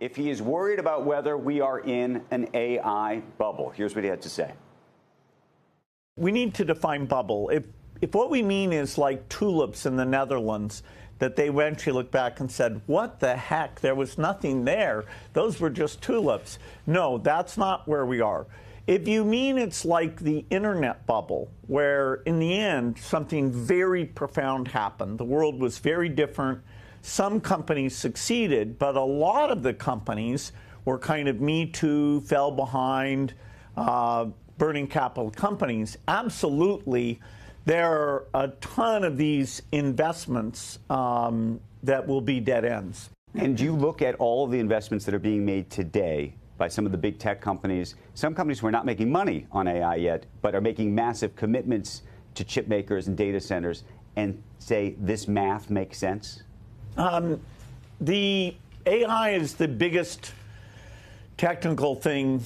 if he is worried about whether we are in an AI bubble. Here's what he had to say. We need to define bubble. If what we mean is like tulips in the Netherlands, that they eventually looked back and said, what the heck, there was nothing there. Those were just tulips. No, that's not where we are. If you mean it's like the internet bubble, where in the end something very profound happened, the world was very different, some companies succeeded, but a lot of the companies were kind of Me Too, fell behind, burning capital companies. Absolutely, there are a ton of these investments that will be dead ends. And you look at all of the investments that are being made today by some of the big tech companies, some companies who are not making money on AI yet, but are making massive commitments to chip makers and data centers, and say this math makes sense? The AI is the biggest technical thing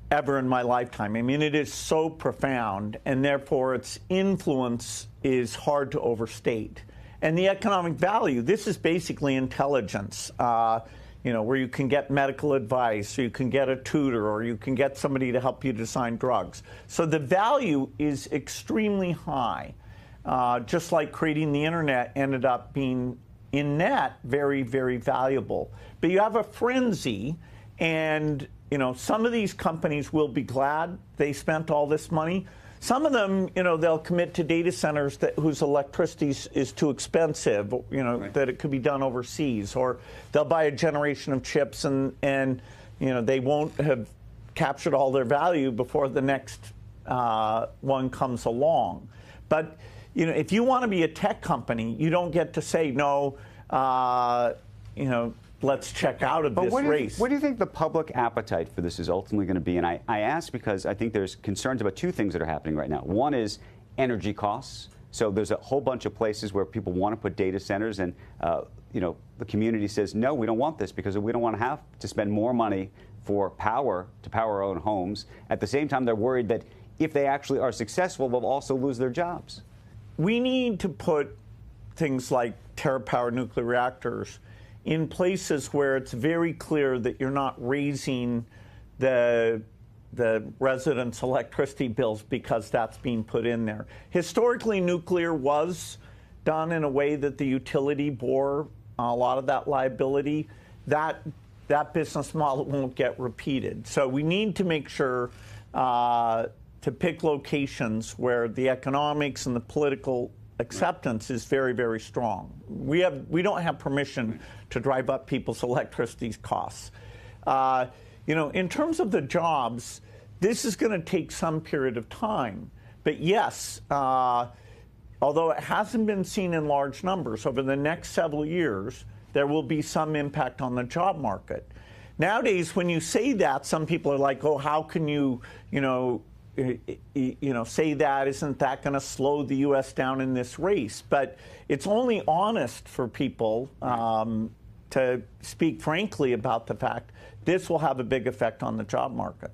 ever in my lifetime. I mean, it is so profound, and therefore its influence is hard to overstate. And the economic value, this is basically intelligence, you know, where you can get medical advice, or you can get a tutor, or you can get somebody to help you design drugs. So the value is extremely high. Just like creating the internet ended up being, in net, very, very valuable. But you have a frenzy, and you know, some of these companies will be glad they spent all this money. Some of them, you know, they'll commit to data centers whose electricity is too expensive, you know, right, that it could be done overseas, or they'll buy a generation of chips and you know, they won't have captured all their value before the next one comes along. But you know, if you want to be a tech company, you don't get to say no. You know, let's check out of this race. What do you think the public appetite for this is ultimately going to be? And I ask because I think there's concerns about two things that are happening right now. One is energy costs. So there's a whole bunch of places where people want to put data centers, and you know, the community says, no, we don't want this because we don't want to have to spend more money for power to power our own homes. At the same time, they're worried that if they actually are successful, they'll also lose their jobs. We need to put things like terapower nuclear reactors in places where it's very clear that you're not raising the residents' electricity bills because that's being put in there. Historically, nuclear was done in a way that the utility bore a lot of that liability. That business model won't get repeated. So we need to make sure to pick locations where the economics and the political acceptance is very, very strong. We don't have permission to drive up people's electricity costs. You know, in terms of the jobs, this is going to take some period of time. But yes, although it hasn't been seen in large numbers, over the next several years, there will be some impact on the job market. Nowadays, when you say that, some people are like, oh, how can you say that? Isn't that going to slow the U.S. down in this race? But it's only honest for people to speak frankly about the fact this will have a big effect on the job market.